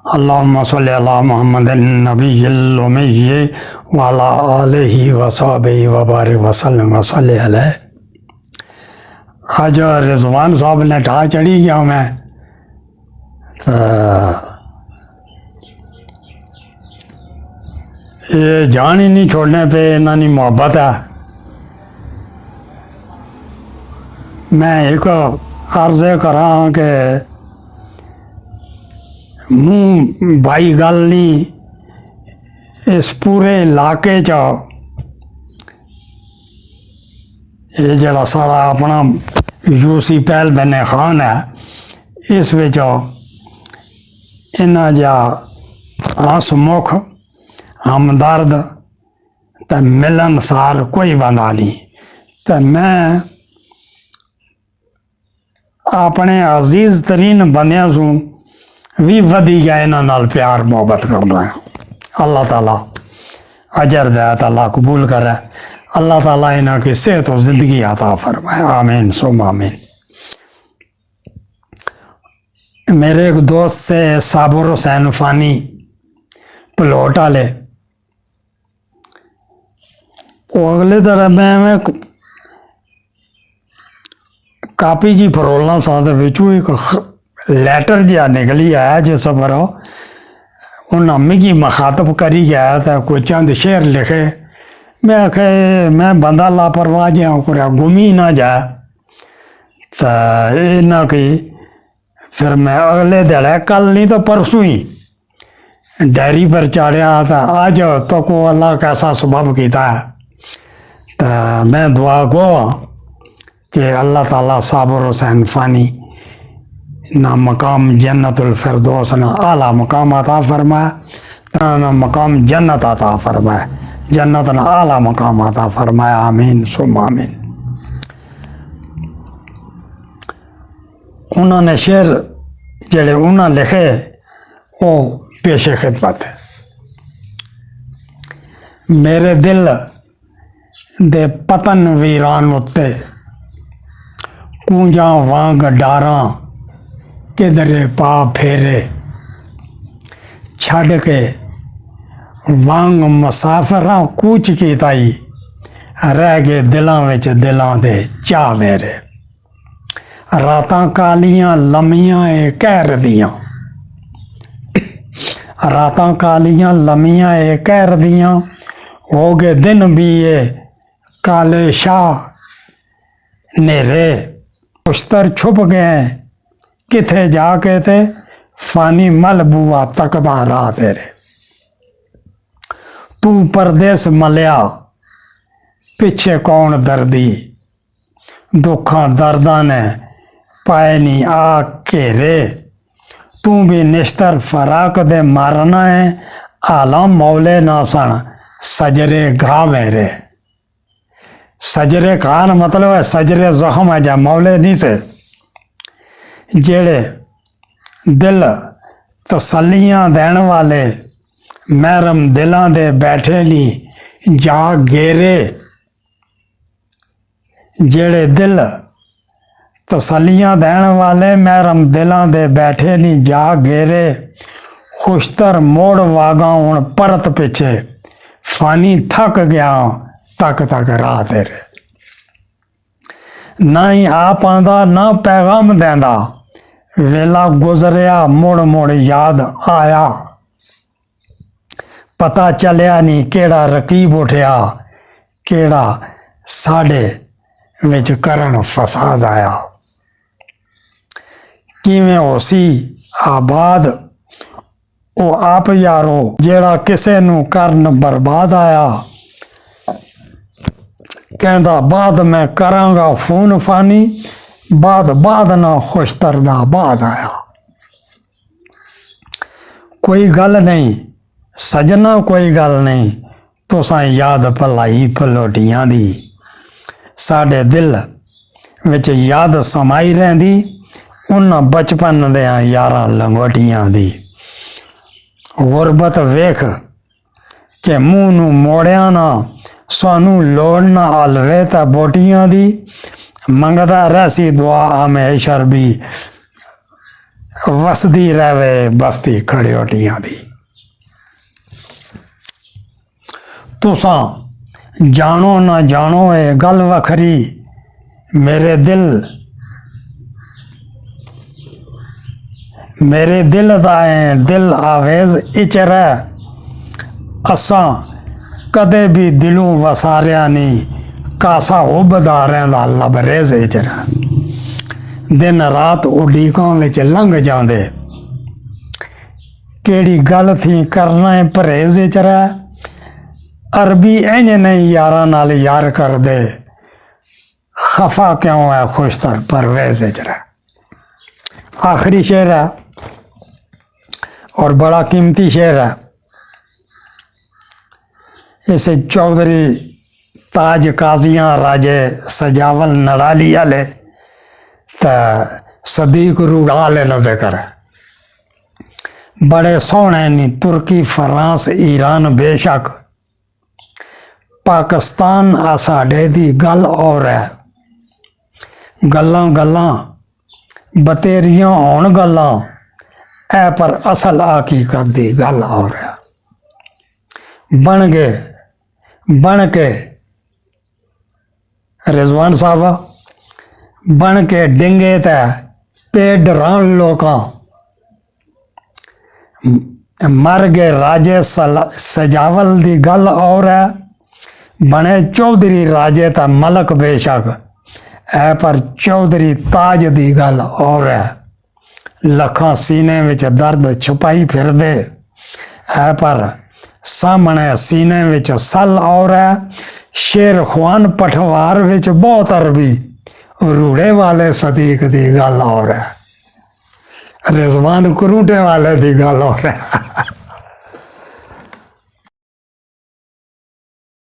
अल्लाहुम्मा सल्लि अला मुहम्मदिन नबिय्यिल उम्मिय्यि व अला आलिहि व सहबिहि व बारिक व सल्लम व सल्लि अलैहि। आज रिजवान साहब ने ठा चढ़ी गया मैं तो ये जान ही नहीं छोड़ने पे इन्होंने मोहब्बत है। मैं एक अर्ज करा कि मूँ भाई गल नहीं इस पूरे इलाके च ये जड़ा सारा अपना यूसी पहल बने खान है इस विच इन्ना जा हंसमुख हमदर्द तो मिलनसार कोई बंदा नहीं। तो मैं अपने अजीज तरीन बंदियां सूं भी वधी गया इन्हां नाल प्यार मोहब्बत करना है। अल्लाह ताला अजर दे ताला कबूल करे। अल्लाह ताला इन्हां की सेहत और जिंदगी अता फरमाए। आमीन सुम आमीन। मेरे एक दोस्त से साबुर हुसैन फानी पलोट वाले वो अगले तरह मैं कापी जी फरोलना सा विचू एक लैटर जहा निकली आया जिस पर उन्हें मिगी मखातब करी गया था कोई चंद शेर लिखे। मैं आखे मैं बंदा लापरवाह जहा कर गुमी ना जाए तो इन्ना की फिर मैं अगले दिहाड़े कल नहीं तो परसों ही डायरी पर चाढ़िया था आज तो को अल्लाह कैसा सबब किया है। तो मैं दुआ गो कि अल्लाह ताला साबुर हुसैन फानी ना मकाम जन्नतुल फिरदौस ना आला मकाम अता फरमाए ना मकाम जन्नत अता फरमाए जन्नत ना आला मकाम अता फरमाए। आमीन सुम आमीन। उन्होंने शेर जड़े उन्होंने लिखे वो पेशे खिदमत है। मेरे दिल दे पतन वीरान उत्ते कूंजा वांग डारा किधरे पा फेरे छड़ के वांग मुसाफिरा कूच की ताई रह गए दिलों विच दिलों दे चाह मेरे। रातां कालियां लम्मियां ए कहर दियां रातां कालियां लम्मियां ए कहर दियां हो गए दिन भी ये काले शाह नेरे उश्तर छुप गए किथे जाके थे फानी मल बुआ तकदा राह तेरे। तू परदेस मलिया पिछे कौन दर्दी दुखा दर्दा ने पाए नी आ घेरे। तू भी निश्तर फराक दे मारना है आलम मौले ना सन सजरे घा मेरे। सजरे खान मतलब है सजरे जख्म है जा मौले नहीं से जेड़े दिल तसलियां देने वाले महरम दिलां दे बैठे नहीं जा घेरे। जेड़े दिल तसलियां देने वाले महरम दिलां दे बैठे नहीं जा घेरे। खुशतर मोड़ वागा हुण परत पिछे फानी थक गया तक तक राह तेरे। ना ही आ पांदा ना पैगाम देंदा वेला गुजरिया मुड़ मुड़ याद आया। पता चलिया नहीं केड़ा रकीब उठिया केड़ा साढ़े विच करन फसाद आया। किवें होसी आबाद ओ आप यारो जेड़ा किसे नू करन बर्बाद आया। कहंदा बाद मैं करांगा फोन फानी बाद ना खुशतर दा बाद आया। कोई गल नहीं सजना कोई गल नहीं तुसां याद भलाई भलोटियां दी। साडे दिल विच याद समाई रहिंदी उन्हां बचपन दियां यारां लंगोटियां दी। गुरबत वेख के मूँह नू मोड़िया ना सानू लोड़ ना हलवे ते बोटियां दी। मंगदा रहसी दुआ हमेशा भी ਵਸਦੀ ਰਹਿਵੇ ਬਸਤੀ ਖੜਿਓਟੀਆਂ ਦੀ। ਤੁਸਾਂ ਜਾਣੋ ਨਾ ਜਾਣੋ ਇਹ ਗੱਲ ਵੱਖਰੀ, ਮੇਰੇ ਦਿਲ ਦਾ ਦਿਲ ਆਵੇਜ਼ ਇਚਰਾ, ਅਸਾਂ ਕਦੇ ਵੀ ਦਿਲੋਂ ਵਸਾਰਿਆ ਨਹੀਂ, ਕਾਸਾ ਉਬਦਾਰਿਆਂ ਦਾ ਲਬਰੇਜ਼ ਇਚਰਾ। ਦਿਨ ਰਾਤ ਉਡੀਕਾਂ ਵਿੱਚ ਲੰਘ ਜਾਂਦੇ, ਕਿਹੜੀ ਗੱਲ ਥੀ ਕਰਨਾ ਹੈ ਪਰਹੇਜ਼ ਇਚਰਾ। ਅਰਬੀ ਇੰਜ ਨਹੀਂ ਯਾਰਾਂ ਨਾਲ ਯਾਰ ਕਰਦੇ, ਖਫਾ ਕਿਉਂ ਹੈ ਖੁਸ਼ਤਰ ਪਰਵੇਜ਼ ਇਚਰਾ। आखिरी शेर है और बड़ा कीमती शेर है। इसे चौधरी ताज काजियां राजे सजावल नड़ाली आले तो सदीक रूड़ाले न बेकर है। बड़े सोहने नी तुर्की फ्रांस ईरान बेशक, पाकिस्तान आ साडे दी गल और है। गल्लां गल्लां बतेरियां होण गल्लां, ऐ पर असल हकीकत दी गल और है। बन के रिजवान साहब बन के डिंगे ते पे डरान लोकां, मर गए राजे सजावल दी गल और है। बने चौधरी राजे ता मलक बेशक, है पर चौधरी ताज दी गल और है। लखां सीने विच दर्द छुपाई फिर दे, है पर सामने सीने विच सल और है। शेर खुआन पठवार विच बहुत अरबी, रूड़े वाले सदीक दी गल और है। रिजवान करूटे वाले दी गल और है।